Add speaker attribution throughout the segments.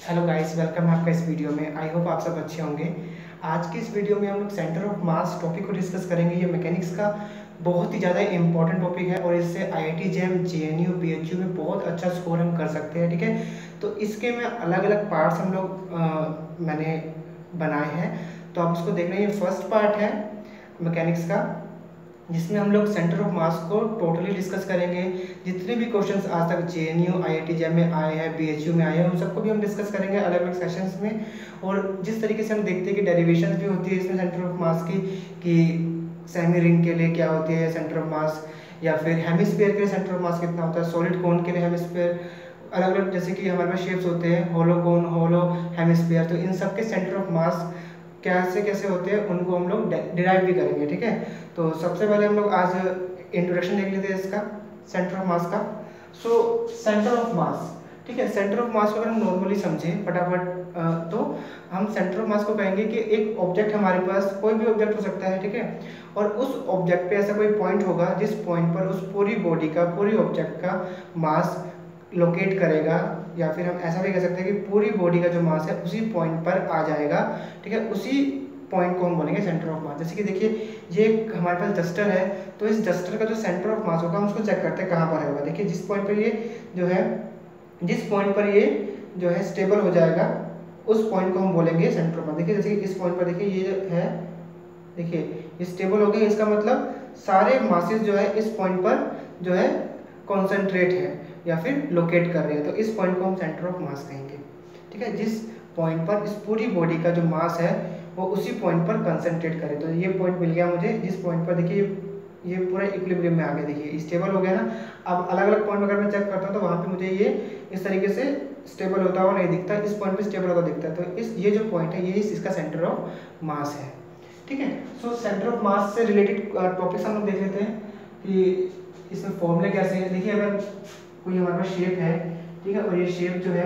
Speaker 1: Hello guys, welcome है आपका इस वीडियो में। आई होप आप सब अच्छे होंगे। आज की इस वीडियो में हम लोग सेंटर ऑफ मास टॉपिक को डिस्कस करेंगे। ये मैकेनिक्स का बहुत ही ज़्यादा इंपॉर्टेंट टॉपिक है और इससे आईआईटी जेएम, जेएनयू, बीएचयू में बहुत अच्छा स्कोर हम कर सकते हैं। ठीक है, तो इसके में अलग अलग पार्ट्स हम लोग मैंने बनाए हैं, तो आप उसको देख रहे हैं। फर्स्ट पार्ट है मैकेनिक्स का, जिसमें हम लोग सेंटर ऑफ मास को टोटली डिस्कस करेंगे। जितने भी क्वेश्चंस आज तक जेएनयू, आईआईटी जेएम में आए हैं, बीएचयू में आए हैं, उन सबको भी हम डिस्कस करेंगे अलग अलग सेशंस में। और जिस तरीके से हम देखते हैं कि डेरिवेशन भी होती है इसमें सेंटर ऑफ मास की, कि सेमी रिंग के लिए क्या होती है सेंटर ऑफ मास, या फिर हेमिस्फीयर के लिए सेंटर ऑफ मास कितना होता है, सॉलिड कोन के लिए हेमिस्फीयर अलग अलग, जैसे कि हमारे पास शेप्स होते हैं होलो कोन, होलो हेमिस्फीयर, तो इन सब के सेंटर ऑफ मास कैसे कैसे होते हैं उनको हम लोग डिराइव भी करेंगे। ठीक है, तो सबसे पहले हम लोग आज इंट्रोडक्शन देख लेते हैं इसका, सेंटर ऑफ मास का। सो सेंटर ऑफ मास, ठीक है, सेंटर ऑफ मास को अगर हम नॉर्मली समझें फटाफट, तो हम सेंटर ऑफ मास को कहेंगे कि एक ऑब्जेक्ट, हमारे पास कोई भी ऑब्जेक्ट हो सकता है, ठीक है, और उस ऑब्जेक्ट पे ऐसा कोई पॉइंट होगा जिस पॉइंट पर उस पूरी बॉडी का, पूरी ऑब्जेक्ट का मास लोकेट करेगा, या फिर हम ऐसा भी कह सकते हैं कि पूरी बॉडी का जो मास है उसी पॉइंट पर आ जाएगा। ठीक है, उसी पॉइंट को हम बोलेंगे सेंटर ऑफ मास। जैसे कि देखिए, ये हमारे पास डस्टर है, तो इस डस्टर का जो सेंटर ऑफ मास होगा हम उसको चेक करते हैं कहाँ पर होगा। देखिए, जिस पॉइंट पर ये जो है, जिस पॉइंट पर ये जो है स्टेबल हो जाएगा, उस पॉइंट को हम बोलेंगे सेंटर ऑफ मास। देखिए, जैसे कि इस पॉइंट पर देखिए ये है, देखिए ये स्टेबल हो गया, इसका मतलब सारे मासेस जो है इस पॉइंट पर जो है कॉन्सेंट्रेट है या फिर लोकेट कर रहे हैं, तो इस पॉइंट को हम सेंटर ऑफ मास कहेंगे। ठीक है, जिस पॉइंट पर इस पूरी बॉडी का जो मास है वो उसी पॉइंट पर कंसंट्रेट करे। तो ये पॉइंट मिल गया मुझे, जिस पॉइंट पर देखिए ये पूरा इक्विलिब्रियम में आ गया, देखिए स्टेबल हो गया ना। अब अलग अलग पॉइंट अगर मैं चेक करता हूँ तो वहाँ पे मुझे ये इस तरीके से स्टेबल होता हुआ नहीं दिखता, इस पॉइंट पे स्टेबल होता दिखता है। तो इस ये जो पॉइंट है ये इसका सेंटर ऑफ मास है। ठीक है, सो सेंटर ऑफ मास से रिलेटेड टॉपिक्स हम लोग देख लेते हैं कि इसमें फॉर्मूले कैसे हैं। देखिए, अगर कोई हमारे पास शेप है, ठीक है, और ये शेप जो है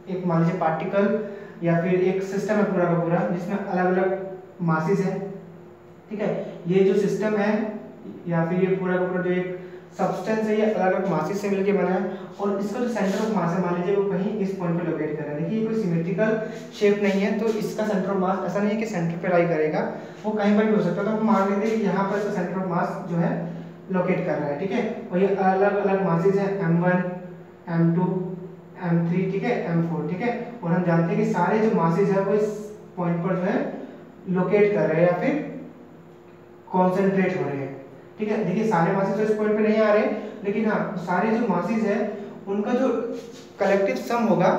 Speaker 1: एक मान लीजिए पार्टिकल या फिर एक सिस्टम है पूरा का पूरा, जिसमें अलग अलग मासेस है। ठीक है, ये जो सिस्टम है या फिर ये पूरा का पूरा जो एक सब्सटेंस है, ये अलग अलग मासेस से मिलकर बना है, और इसका जो सेंटर ऑफ मास है मान लीजिए वो कहीं इस पॉइंट पे लोकेट कर रहा है। देखिए, ये कोई सिमेट्रिकल शेप नहीं है, तो इसका सेंटर ऑफ मास ऐसा नहीं है कि सेंटर पे लाई करेगा, वो कहीं पर भी हो सकता है। तो हम मान लेते हैं कि यहाँ पर इसका सेंटर ऑफ मास जो है लोकेट कर रहा है। ठीक है, और ये अलग अलग मासेस है, m1, m2, m3, ठीक है, m4, ठीक है, और हम जानते हैं कि सारे जो मासेस है वो इस पॉइंट पर जो है लोकेट कर रहे हैं या फिर कॉन्सेंट्रेट हो रहे हैं। ठीक है, देखिए सारे मासेस तो इस पॉइंट पे नहीं आ रहे, लेकिन हाँ सारे जो मासेस है उनका जो कलेक्टिव सम होगा,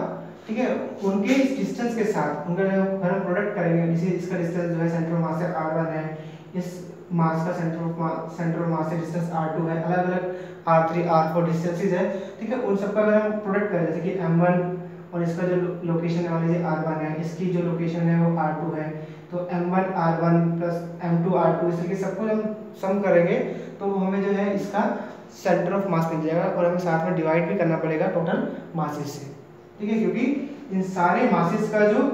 Speaker 1: ठीक है, उनके इस डिस्टेंस के साथ उनका जो अगर हम प्रोडक्ट करेंगे, जैसे इसका डिस्टेंस जो है सेंटर ऑफ मास से r1 है, इस मास का सेंटर ऑफ मास से डिस्टेंस r2 है, अलग अलग r3 r4 डिस्टेंसेस है। ठीक है, उन सबका अगर हम प्रोडक्ट करें, जैसे कि m1 और इसका जो लोकेशन है मान लीजिए r1 है, इसकी जो लोकेशन है वो r2 है, तो m1 r1 plus m2 r2 इस तरीके सबको हम सम करेंगे तो हमें जो है इसका सेंटर ऑफ मास मिल जाएगा, और हमें साथ में डिवाइड भी करना पड़ेगा टोटल मासेस से। ठीक है, क्योंकि इन सारे मासेस का जो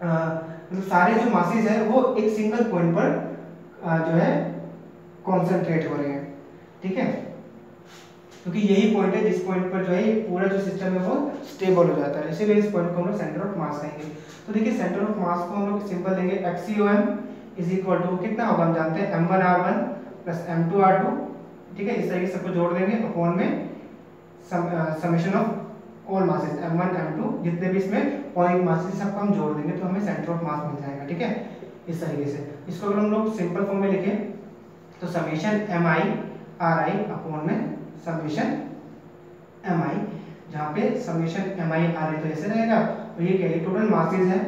Speaker 1: मतलब सारे जो मासेस है वो एक सिंगल पॉइंट पर जो है कॉन्सेंट्रेट हो रहे हैं। ठीक है, क्योंकि यही पॉइंट है जिस पॉइंट पर जो है ये पूरा जो सिस्टम है वो स्टेबल हो जाता है, इसीलिए इस पॉइंट को हम लोग सेंटर ऑफ मास कहेंगे। तो देखिए, सेंटर ऑफ मास को हम लोग सिंपल देंगे XCOM इज इक्वल टू कितना होगा, हम जानते हैं m1 r1 plus m2 r2। ठीक है, इस तरीके से सबको जोड़ देंगे अपॉन में summation of all masses m1 m2, जितने भी इसमें पॉइंट मासेस सबको हम जोड़ देंगे तो हमें सेंटर ऑफ मास मिल जाएगा। ठीक है, इस तरीके से इसको अगर हम लोग सिंपल फॉर्म में लिखें तो समेशन mi ri अपॉन में समेशन mi, जहाँ पे समेशन mi ri तो ऐसे रहेगा, और ये क्या है, टोटल मासेस है।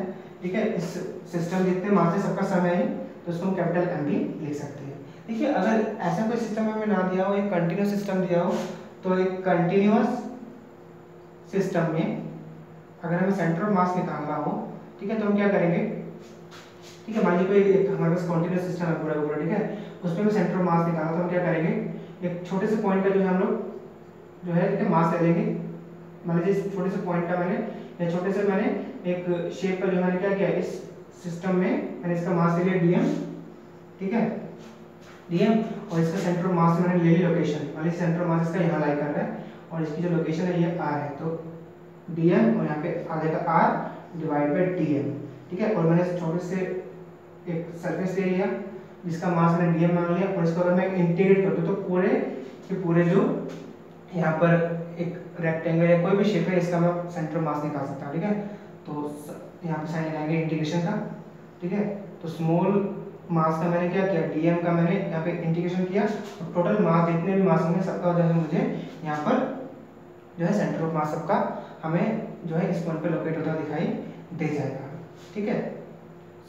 Speaker 1: ठीक है, इस सिस्टम जितने मासेस सबका सम है, तो इसको हम कैपिटल M भी लिख सकते हैं। देखिए, अगर ऐसा कोई सिस्टम हमें ना दिया हो, एक कंटिन्यूस सिस्टम दिया हो, तो एक कंटिन्यूस सिस्टम में अगर हमें सेंटर ऑफ मास निकालना हो, ठीक है, तो हम क्या करेंगे, ठीक है, मान लीजिए कोई हमारे पास कंटिन्यूस सिस्टम है पूरा पूरा, ठीक है, उसमें हमें सेंटर ऑफ मास निकालना, तो हम क्या करेंगे, एक छोटे से पॉइंट का जो है हम लोग जो है ठीक है मास ले लेंगे। मान लीजिए इस छोटे से पॉइंट का मैंने छोटे से मैंने एक शेप का जो मैंने क्या किया, इस सिस्टम में मैंने इसका मास ले लिया dm, ठीक है, dm, और इसका सेंटर ऑफ मास मैंने ले ली लोकेशन, मान लीजिए सेंटर ऑफ मास इसका यहाँ लाई कर रहा है और इसकी जो लोकेशन है ये r है, तो dm और यहाँ पे आ जाएगा r डिवाइड बाई dm, ठीक है। और मैंने छोटे से एक सरफेस ले लिया जिसका मास मैंने dm मान लिया, और इसको अगर मैं इंटीग्रेट कर दूँ तो पूरे के पूरे जो यहाँ पर एक रेक्टेंगल या कोई भी शेप है इसका मैं सेंटर मास निकाल सकता हूँ, ठीक है। तो यहाँ पे साइन लगाएंगे इंटीग्रेशन का, ठीक है। तो स्मॉल मास का मैंने क्या किया, डीएम का मैंने यहाँ पे इंटीग्रेशन किया, और टोटल मास जितने भी मास होंगे सबका जो है मुझे यहाँ पर जो है सेंटर ऑफ मास सबका हमें जो है इस पॉइंट पे लोकेट होता दिखाई दे जाएगा, ठीक है।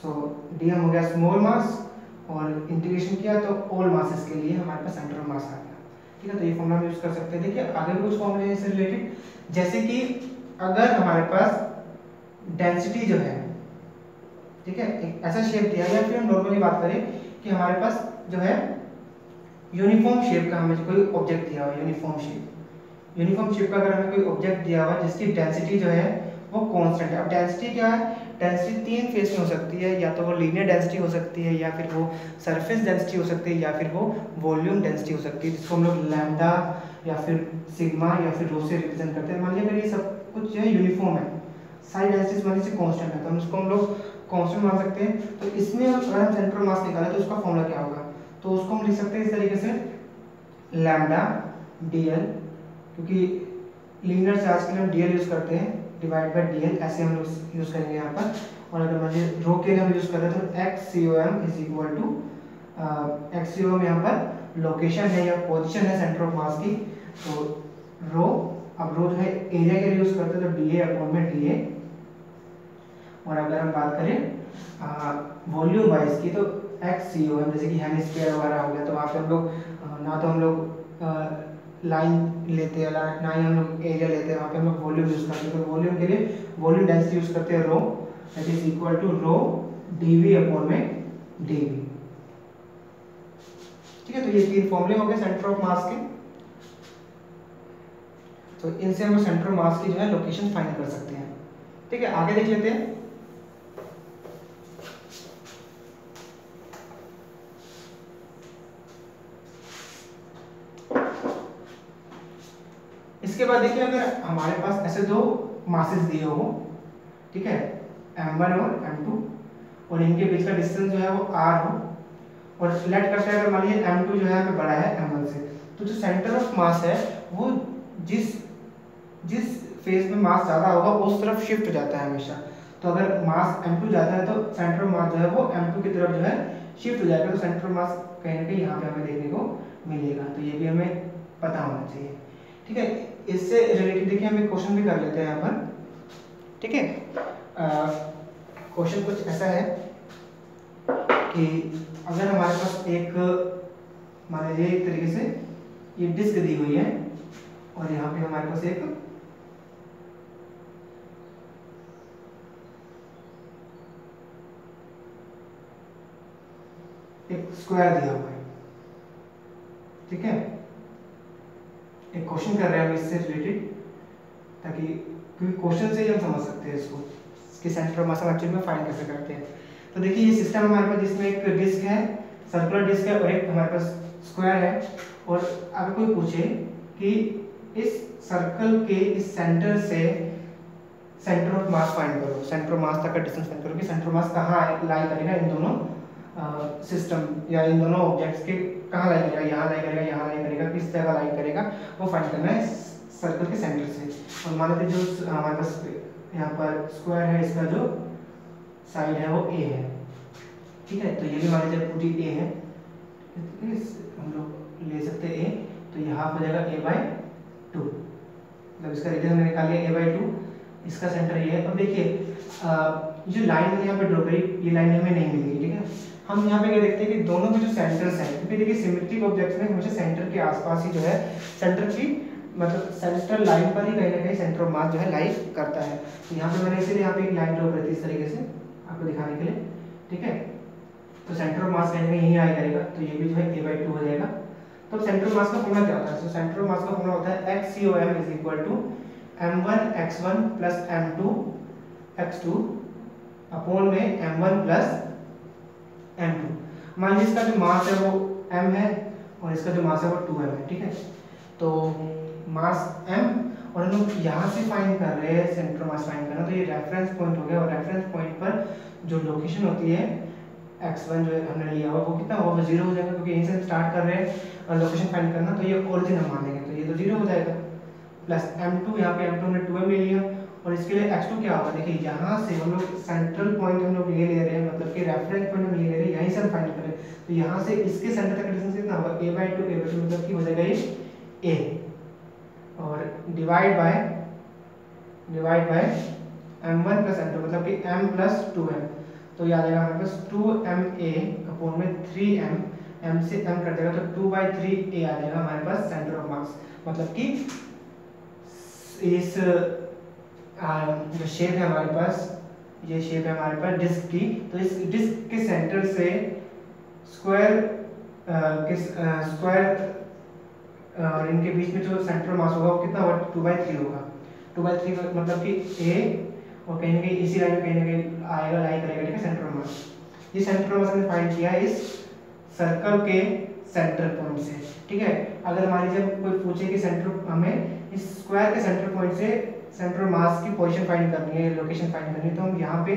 Speaker 1: सो डीएम हो गया स्मॉल मास, और इंटीग्रेशन किया तो ऑल मासेस के लिए हमारे पास सेंटर ऑफ मास आ गया, ठीक है। तो ये फॉर्मूला हम यूज कर सकते हैं। देखिए आगे भी कुछ फॉर्मूले हैं इससे रिलेटेड, जैसे कि अगर हमारे पास डेंसिटी जो है, ठीक है, एक ऐसा शेप दिया है, या फिर हम नॉर्मली बात करें कि हमारे पास जो है यूनिफॉर्म शेप का हमें कोई ऑब्जेक्ट दिया हुआ है, यूनिफॉर्म शेप का अगर हमें कोई ऑब्जेक्ट दिया हुआ है जिसकी डेंसिटी जो है वो कांस्टेंट है। अब डेंसिटी क्या है, डेंसिटी तीन फेस में हो सकती है, या तो वो लीनियर डेंसिटी हो सकती है, या फिर वो सरफेस डेंसिटी हो सकती है, या फिर वो वॉल्यूम डेंसिटी हो सकती है, जिसको हम लोग लैम्डा या फिर सिग्मा या फिर रो से रिप्रेजेंट करते हैं। मान लीजिए अगर ये सब कुछ जो है यूनिफॉर्म है, सारी डेंसिटीज मान लीजिए कांस्टेंट है, तो इसको हम लोग कांस्टेंट मान सकते हैं। तो इसमें अगर हम सेंटर मास निकालें तो उसका फॉर्मूला क्या होगा, तो उसको हम लिख सकते हैं इस तरीके से लैम्डा dl, क्योंकि लीनियर चार्ज के लिए हम dl यूज करते हैं, डिवाइड बाय dl ऐसे हम लोग यूज करेंगे यहाँ पर। और अगर मान रो के लिए हम यूज कर रहे हैं तो xcom is equal to xcom यहाँ पर लोकेशन है या पोजीशन है सेंटर ऑफ मास की, तो रो, अब रो जो है एरिया के लिए यूज करते हैं तो dA अपॉन में dA। और अगर हम बात करें वॉल्यूम वाइज की तो xcom, जैसे कि हेमिस्फीयर वगैरह हो गया, तो वहाँ पे हम लोग ना तो हम लोग लाइन लेते हैं ना ही हम लोग एरिया लेते हैं, वहाँ पे हम लोग वॉल्यूम यूज करते हैं। तो वॉल्यूम के लिए वॉल्यूम डेंसिटी यूज करते हैं rho, that is equal to rho dV upon में dV, ठीक है। तो ये तीन फॉर्मूले हो गए सेंटर ऑफ मास के, तो इनसे हम सेंटर ऑफ मास की जो है लोकेशन फाइंड कर सकते हैं, ठीक है। आगे देख लेते हैं। इसके बाद देखिए अगर हमारे पास ऐसे दो मासेस दिए हो, ठीक है, m1 और m2, और इनके बीच का डिस्टेंस जो है वो r हो, और लेट करते हैं अगर मान लीजिए m2 जो है हमें बड़ा है m1 से, तो जो सेंटर ऑफ मास है वो जिस फेज में मास ज़्यादा होगा उस तरफ शिफ्ट हो जाता है हमेशा। तो अगर मास m2 जाता है तो सेंटर ऑफ मास जो है वो m2 की तरफ जो है शिफ्ट हो जाएगा, तो सेंटर ऑफ मास कहीं ना कहीं यहाँ पे हमें देखने को मिलेगा, तो ये भी हमें पता होना चाहिए, ठीक है। इससे रिलेटेड देखिए हम एक क्वेश्चन भी कर लेते हैं यहाँ पर, ठीक है। क्वेश्चन कुछ ऐसा है कि अगर हमारे पास एक, मान लीजिए एक तरीके से ये डिस्क दी हुई है, और यहाँ पे हमारे पास एक स्क्वायर दिया हुआ है, ठीक है। एक क्वेश्चन कर रहे हैं हम इससे रिलेटेड, ताकि क्योंकि क्वेश्चन से ही हम समझ सकते हैं इसको, इसके सेंटर ऑफ मास हम एक्चुअली में फाइंड कैसे करते हैं। तो देखिए ये सिस्टम हमारे पास जिसमें एक डिस्क है, सर्कुलर डिस्क है, और एक हमारे पास स्क्वायर है, और अगर कोई पूछे कि इस सर्कल के इस सेंटर से सेंटर ऑफ मास फाइंड करो, सेंटर ऑफ मास तक का डिस्टेंस फाइंड करो कि सेंटर ऑफ मास कहाँ लाई करेगा इन दोनों सिस्टम या इन दोनों ऑब्जेक्ट्स के, कहाँ लाई करेगा, यहाँ लाई करेगा, यहाँ लाई करेगा, किस जगह लाई करेगा, वो फाइंड करना है सर्कल के सेंटर से। और मान लेते जो हमारे पास यहाँ पर स्क्वायर है, इसका जो साइड है वो a है, ठीक है। तो ये भी मान लीजिए पूरी a है, हम लोग ले सकते हैं a, तो यहाँ हो जाएगा a/2, मतलब इसका रीजन हमने निकाल लिया a/2, इसका सेंटर ये है। अब देखिए जो लाइन मैंने यहाँ पे ड्रॉ करी, ये लाइन हमें नहीं मिलेगी, ठीक है। हम यहाँ पे क्या देखते हैं कि दोनों के जो सेंटर्स हैं, क्योंकि देखिए सिमेट्रिक ऑब्जेक्ट्स में हमेशा सेंटर के आसपास ही जो है सेंटर की, मतलब सेंट्रल लाइन पर ही कहीं ना कहीं सेंटर ऑफ मास जो है लाई करता है। तो यहाँ पे मैंने इसीलिए यहाँ पे एक लाइन ड्रॉ करी थी इस तरीके से आपको दिखाने के लिए, ठीक है। तो सेंटर ऑफ मास कहीं ना कहीं यहीं आया करेगा, तो ये भी जो है a/2 हो जाएगा। तो सेंटर ऑफ मास का फॉर्मूला क्या होता है, तो सेंटर ऑफ मास का फॉर्मूला होता है xcom is equal to m1 x1 plus m2 x2 upon में m1 प्लस m2। मान लीजिए इसका जो मास है वो m है और इसका जो मास है वो 2m है, ठीक है। तो मास m और हम लोग यहाँ से फाइंड कर रहे हैं सेंटर ऑफ मास फाइंड करना, तो ये रेफरेंस पॉइंट हो गया। और रेफरेंस पॉइंट पर जो लोकेशन होती है x1 जो हमने लिया हुआ वो कितना होगा, 0 हो जाएगा, क्योंकि यहीं से हम स्टार्ट कर रहे हैं और लोकेशन फाइंड करना, तो ये ओरिजिन हम मानेंगे, तो ये तो 0 हो जाएगा। प्लस m2, यहाँ पे m2 हमने 2m ले लिया, और इसके लिए x2 क्या होगा, देखिए यहाँ से हम लोग सेंट्रल पॉइंट हम लोग ये ले रहे हैं, मतलब कि रेफरेंस पॉइंट हम ये ले रहे हैं, यहीं से हम फाइंड करें, तो यहाँ से इसके सेंटर तक डिस्टेंस कितना होगा, a/2 मतलब कि हो जाएगा ये a, और divide by m1 plus m2 मतलब कि m प्लस 2m, तो ये आ जाएगा हमारे पास 2ma अपॉन में 3m, m से m कट जाएगा तो 2/3a आ जाएगा हमारे पास सेंटर ऑफ मास। मतलब कि इस जो शेप है हमारे पास, ये शेप है हमारे पास डिस्क की, तो इस डिस्क के सेंटर से स्क्वायर और इनके बीच में जो सेंटर मास होगा वो कितना होगा, 2/3 होगा। 2/3 मतलब कि a, और कहीं ना कहीं इसी लाइन में कहीं ना कहीं आएगा, लाई करेगा, ठीक है, सेंटर मास। ये सेंटर मास हमने फाइंड किया है इस सर्कल के सेंटर पॉइंट से, ठीक है। अगर मान लीजिए कोई पूछे कि सेंटर, हमें इस स्क्वायर के सेंटर पॉइंट से सेंटर मास की पोजीशन फाइंड करनी है, लोकेशन फाइंड करनी है, तो हम यहाँ पे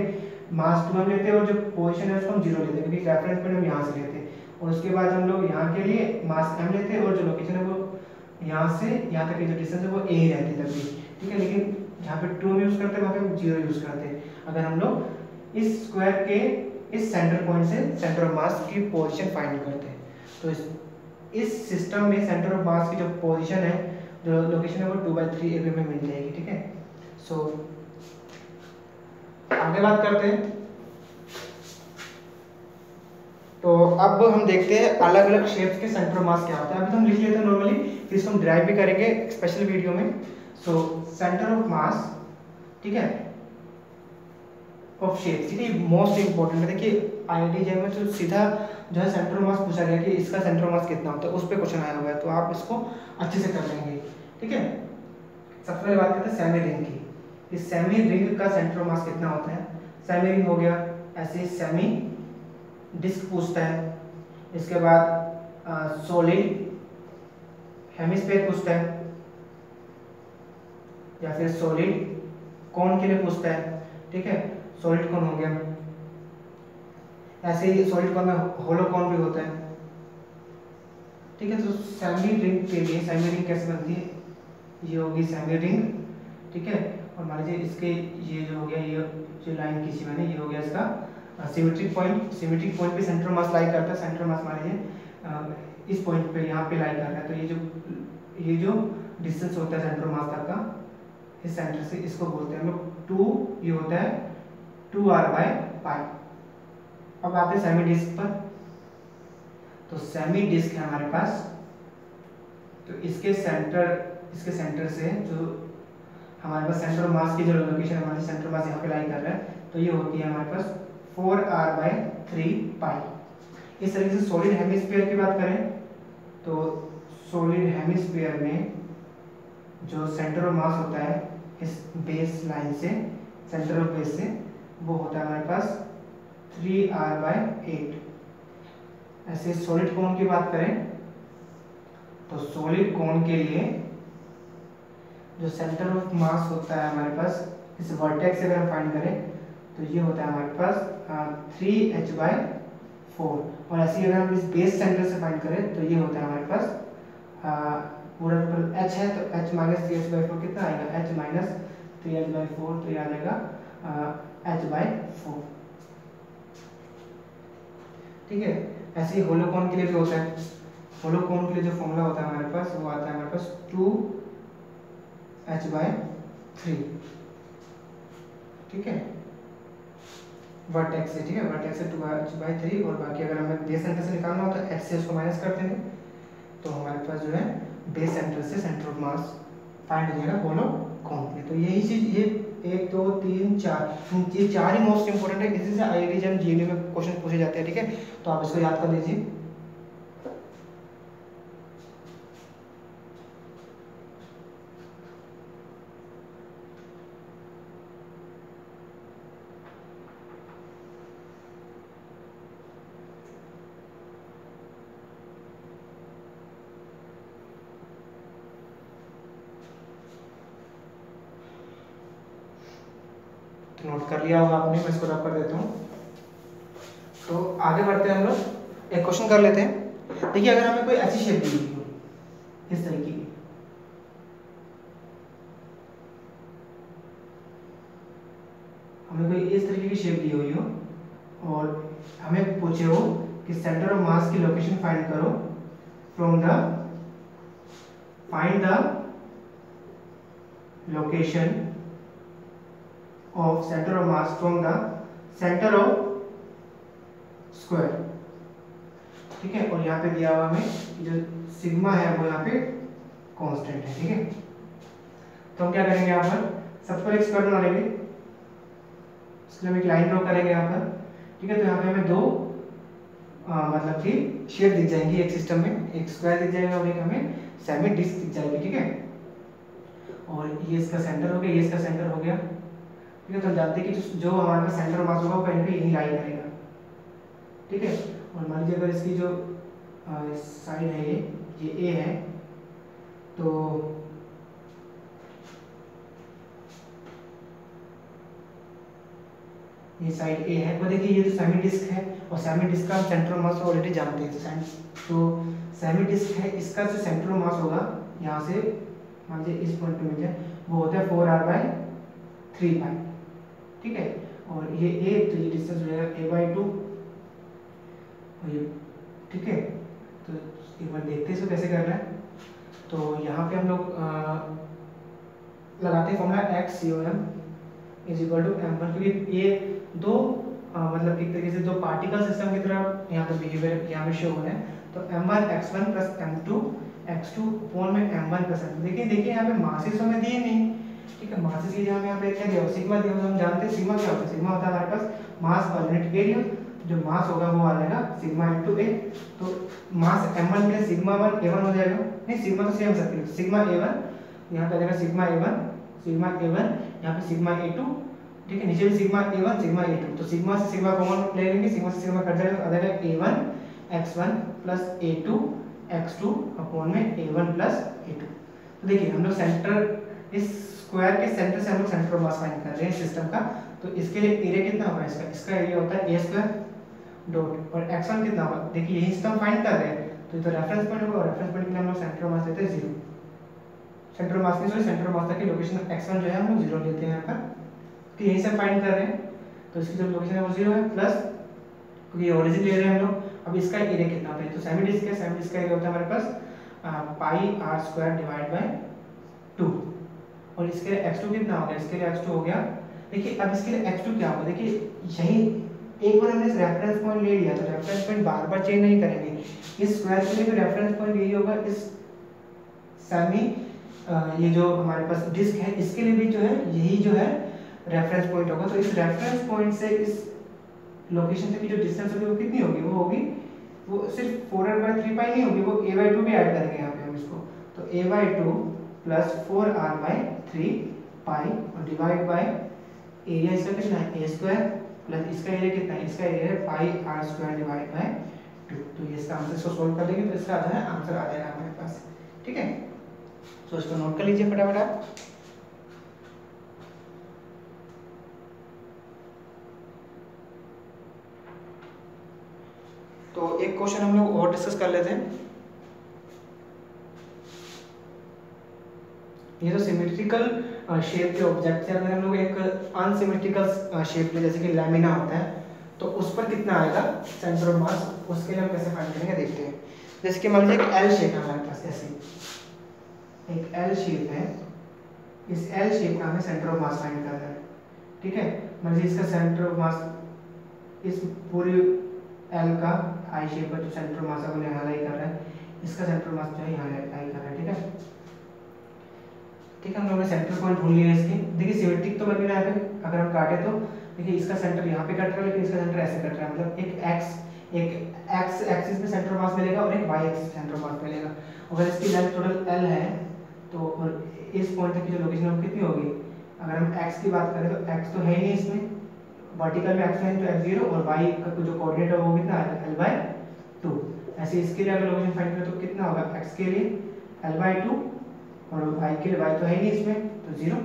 Speaker 1: मास 2m लेते हैं और जो पोजीशन है उसको हम 0 लेते हैं, क्योंकि रेफरेंस पॉइंट हम यहाँ से लेते हैं। और उसके बाद हम लोग यहाँ के लिए मास m लेते हैं और जो लोकेशन है वो यहाँ से यहाँ तक की जो डिस्टेंस है वो a ही रहती है तब भी, ठीक है। लेकिन जहाँ पे 2m यूज़ करते हैं वहाँ पे हम 0 यूज़ करते हैं, अगर हम लोग इस स्क्वायर के इस सेंटर पॉइंट से सेंटर ऑफ मास की पोजीशन फाइंड करते हैं। तो इस सिस्टम में सेंटर ऑफ मास की जो पोजीशन है, जो लोकेशन है वो 2/3 में मिल जाएगी, ठीक है। सो आगे बात करते हैं। तो अब हम देखते हैं अलग अलग शेप्स के सेंटर ऑफ मास क्या होता है। अभी तो हम लिख लेते हैं नॉर्मली, फिर इसको हम डिराइव भी करेंगे स्पेशल वीडियो में। सो सेंटर ऑफ मास, ठीक है, ऑफ शेप्स, ठीक है, मोस्ट इंपॉर्टेंट है। देखिए आईआईटी जेईई में तो सीधा जो है सेंटर ऑफ मास पूछा गया कि इसका सेंटर ऑफ मास कितना होता है, उस पर क्वेश्चन आया हुआ है, तो आप इसको अच्छे से कर लेंगे, ठीक है। सबसे पहले बात करते हैं सेमी रिंग की। इस सेमी रिंग का सेंटर ऑफ मास कितना होता है। सेमी रिंग हो गया, ऐसे सेमी डिस्क पूछता है, इसके बाद सॉलिड हेमिस्फीयर पूछता है, या फिर सॉलिड कोन के लिए पूछता है, ठीक है, सॉलिड कोन हो गया। ऐसे ही सॉलिड कोन में होलो कोन भी होता है, ठीक है। तो सेमी रिंग के लिए सेमी रिंग कैसे बनती है, ये होगी सेमी रिंग, ठीक है। और मान लीजिए इसके ये जो हो गया, ये जो लाइन खींची मैंने, ये हो गया इसका सिमेट्रिक पॉइंट। सिमेट्रिक पॉइंट पे सेंटर मास लाई करता है, सेंटर मास मान लीजिए इस पॉइंट पे यहाँ पे लाई कर रहा है, तो ये जो डिस्टेंस होता है सेंटर मास तक का इस सेंटर से, इसको बोलते हैं हम लोग 2, ये होता है 2r/π। अब आते हैं सेमी डिस्क पर। तो सेमी डिस्क है हमारे पास, तो इसके सेंटर से जो हमारे पास सेंटर ऑफ मास की जो लोकेशन है, हमारे सेंटर मास यहाँ पे लाई कर रहा है, तो ये होती है हमारे पास 4r/3π। इस तरीके से सॉलिड हेमिस्फीयर की बात करें तो सॉलिड हेमिस्फीयर में जो सेंटर ऑफ मास होता है इस बेस लाइन से, सेंटर ऑफ बेस से, वो होता है हमारे पास 3r/8। ऐसे सॉलिड कोन की बात करें तो सॉलिड कोन के लिए जो सेंटर ऑफ मास होता है हमारे पास इस वर्टेक्स से अगर हम फाइंड करें तो ये होता है हमारे पास 3h/4। और ऐसे ही अगर हम इस बेस सेंटर से फाइंड करें तो ये होता है हमारे पास पूरा टोटल h है, तो h माइनस 3h/4 कितना आएगा, h माइनस 3h/4, तो ये आ जाएगा h/4, ठीक है। ऐसे ही होलो कोन के लिए भी होता है। होलो कोन के लिए जो फॉर्मूला होता है हमारे पास, वो आता है हमारे पास 2h/3, ठीक है, वर्टेक्स से, ठीक है, वर्टेक्स से 2h/3। और बाकी अगर हमें बेस सेंटर से निकालना हो तो h से उसको माइनस कर देंगे, तो हमारे पास जो है बेस सेंटर से सेंटर ऑफ मास फाइंड हो जाएगा होलो कोन में। तो यही चीज, ये 1 2 3 4, ये 4 ही मोस्ट इंपोर्टेंट है, इसी से आईआईटी जेईई में क्वेश्चन पूछे जाते हैं, ठीक है। तो आप इसको याद कर लीजिए। तो नोट कर लिया होगा आपने, मैं इसको रब कर देता हूँ। तो आगे बढ़ते हैं हम लोग, एक क्वेश्चन कर लेते हैं। देखिए अगर हमें कोई ऐसी शेप दी हुई हो इस तरीके की, हमें कोई इस तरीके की शेप दी हुई हो और हमें पूछे हो कि सेंटर ऑफ मास की लोकेशन फाइंड करो from the location of centre of mass from the centre of square, ठीक है। और यहाँ पे दिया हुआ हमें जो सिग्मा है वो यहाँ पे कांस्टेंट है, ठीक है। तो हम क्या करेंगे यहाँ पर, सब पर एक स्क्वायर बना लेंगे, इसलिए हम एक लाइन ड्रॉ करेंगे यहाँ पर, ठीक है। तो यहाँ पे हमें दो मतलब कि शेप दिख जाएंगी एक सिस्टम में, एक स्क्वायर दिख जाएगा और एक हमें सेमी डिस्क दिख जाएगी, ठीक है। और ये इसका सेंटर हो गया, ये इसका सेंटर हो गया, ठीक है। तो हम जानते हैं कि जो हमारे पास सेंटर मास होगा वो कहीं पे यही लाई करेगा, ठीक है। और मान लीजिए अगर इसकी जो साइड है ये ए है, तो ये साइड ए है। तो देखिए ये तो सेमी डिस्क है और सेमी डिस्क का हम सेंटर ऑफ मास ऑलरेडी जानते हैं। तो सेमी डिस्क है, इसका जो सेंटर ऑफ मास होगा यहाँ से मान लीजिए इस पॉइंट पे मिल जाए, वो होता है 4r/3π, ठीक है। और ये ए, तो ये डिस्टेंस हो जाएगा a/2 और ये, ठीक है। तो एक बार देखते हैं इसको कैसे करना है। तो यहाँ पे हम लोग लगाते हैं फॉर्मूला x(m) = m1, क्योंकि ये दो मतलब एक तरीके से दो पार्टिकल सिस्टम की तरह यहाँ पे बिहेवियर यहाँ पे शो हो रहा है। तो m1 x1 + m2 x2 upon में m1 + m2। देखिए यहाँ पे मासेस हमें दिए नहीं, ठीक है। मासेस की जगह यहाँ पे क्या दिया, सिग्मा दिया। हम जानते हैं सिग्मा क्या होता है, सिग्मा होता है हमारे पास मास पर यूनिट एरिया, जो मास होगा वो आ जाएगा सिग्मा × a। तो मास m1 के लिए सिग्मा 1 a1 हो जाएगा, नहीं सिग्मा तो सेम सकते, सिग्मा a1 यहाँ पे आ जाएगा सिग्मा a1 यहाँ पे सिग्मा a2, ठीक है। नीचे भी सिग्मा a1 सिग्मा a2। तो सिग्मा से सिग्मा कॉमन ले लेंगे, सिग्मा से सिग्मा कट जाएगा, तो आ जाएगा a1 x1 + a2 x2 upon में a1 + a2। तो देखिए हम लोग सेंटर, इस स्क्वायर के सेंटर से हम लोग सेंटर ऑफ मास फाइंड कर रहे हैं सिस्टम का। तो इसके लिए एरिया कितना होगा, इसका एरिया होता है a² डॉट, और x1 कितना होगा, देखिए यही सिस्टम फाइंड कर रहे हैं। तो ये तो रेफरेंस पॉइंट होगा, और रेफरेंस पॉइंट के लिए हम लोग सेंटर ऑफ मास लेते हैं 0। सेंटर ऑफ मास नहीं, सेंटर ऑफ मास तक की लोकेशन x1 जो है हम लोग 0 लेते हैं यहाँ पर, तो यही से फाइंड कर रहे हैं। तो इसकी जो लोकेशन है वो 0 है, प्लस क्योंकि ये ओरिजिन ले रहे हैं हम लोग। अब इसका एरिया कितना होता है, तो सेमी डिस्क है, सेमी डिस्क का एरिया होता है हमारे पास πr² / 2। और इसके लिए x2 कितना हो गया, इसके लिए x2 हो गया, देखिए अब इसके लिए x2 क्या होगा, देखिए यही एक बार हमने इस रेफरेंस पॉइंट ले लिया, तो रेफरेंस पॉइंट बार बार चेंज नहीं करेंगे। इस स्क्वायर के लिए भी रेफरेंस पॉइंट यही होगा, इस सेमी ये जो हमारे पास डिस्क है इसके लिए भी जो है यही जो है रेफरेंस पॉइंट होगा। तो इस रेफरेंस पॉइंट से इस लोकेशन तक की जो डिस्टेंस होगी वो कितनी होगी, वो होगी, वो सिर्फ 4r/3π नहीं होगी, वो a/2 भी ऐड करेंगे यहाँ पे हम इसको। तो a/2 + 4r/3π और डिवाइड बाय एरिया इसका कितना है a² प्लस इसका एरिया कितना है, इसका एरिया है πr² / 2। तो ये इसका आंसर, इसको सोल्व कर देंगे तो इसका जो है आंसर आ जाएगा हमारे पास, ठीक है। तो इसको नोट कर लीजिए फटाफट आप। तो एक क्वेश्चन हम लोग और डिस्कस कर लेते हैं। ये तो सिमेट्रिकल शेप के ऑब्जेक्ट है, अगर हम लोग एक अनसिमेट्रिकल शेप ले जैसे कि लैमिना होता है, तो उस पर कितना आएगा सेंटर ऑफ मास, उसके लिए हम कैसे फाइंड करेंगे देखते हैं। जैसे कि मान लीजिए एक एल शेप है हमारे पास, ऐसे एक एल शेप है, इस एल शेप का हमें सेंटर ऑफ मास फाइंड करना है, ठीक है। मान लीजिए इसका सेंटर ऑफ मास इस पूरी एल का आई शेप का जो सेंटर ऑफ मास है वो यहाँ लाई कर रहा है, इसका सेंटर ऑफ मास जो है यहाँ लाई कर रहा है, ठीक है। ठीक है, हम लोगों ने सेंटर पॉइंट ढूंढ लिया इसके। देखिए सिमेट्रिक तो बन रहा है, अगर हम काटे तो देखिए इसका सेंटर यहाँ पे कट रहा है, लेकिन इसका सेंटर ऐसे कट रहा है, मतलब एक एक्स एक्सिस में सेंटर ऑफ मास मिलेगा और एक Y axis centre of mass मिलेगा। अगर इसकी लेंथ टोटल एल है तो और इस पॉइंट तक की जो लोकेशन है कितनी होगी, अगर हम एक्स की बात करें तो एक्स तो है ही नहीं इसमें, वर्टिकल में एक्स है तो x0, और y का जो कोऑर्डिनेट है वो कितना है l/2। ऐसे इसके लिए अगर लोकेशन फाइंड करें तो कितना होगा, x के लिए l/2 और y के लिए y तो है ही नहीं इसमें तो 0।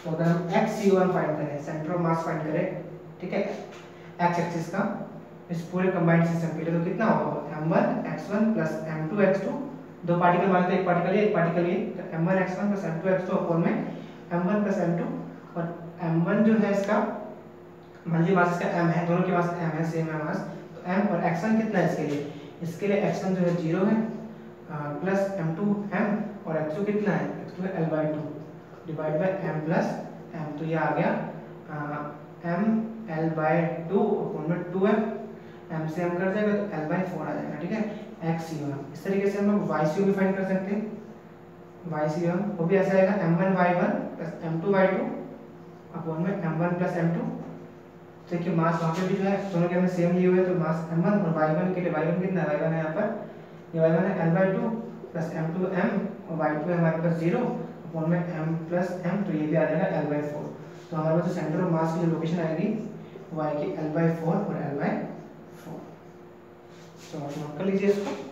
Speaker 1: तो अगर हम XCOM फाइंड करें, सेंटर ऑफ मास फाइंड करें, ठीक है, एक्स एक्सिस का इस पूरे कंबाइंड सिस्टम के लिए, तो कितना होगा m1 x1 plus m2 x2, दो पार्टिकल मानते हैं, एक पार्टिकल ये एक पार्टिकल ये, तो m1 x1 plus m2 x2 upon में m1 प्लस m2, और m1 जो है इसका मान लीजिए मास इसका m है, दोनों के मास m है, सेम है मास, तो m और x1 कितना है इसके लिए, x1 जो है 0 है, प्लस m2 m, और x2 कितना है, x2 है L/2 divide by m plus m, तो ये आ गया m L/2 अपॉन में 2m, m से m कट जाएगा तो L/4 आ जाएगा, ठीक है, XCOM। इस तरीके से हम लोग YCOM भी फाइंड कर सकते हैं, YCOM वो भी ऐसा आएगा m1 y1 plus m2 y2 upon में m1 प्लस m2। देखिए मास वहाँ पे भी जो है दोनों के हमने सेम लिए हुए हैं, तो मास m1 और y1 के लिए y1 कितना है, y1 है यहाँ पर, ये y1 है L/2 प्लस m2 m, और y2 है हमारे पास 0 अपॉन में m प्लस m, तो ये भी आ जाएगा L/4। तो हमारे पास जो सेंटर ऑफ मास की जो लोकेशन आएगी वो आएगी L/4 और L/4। तो आप नोट कर लीजिए इसको।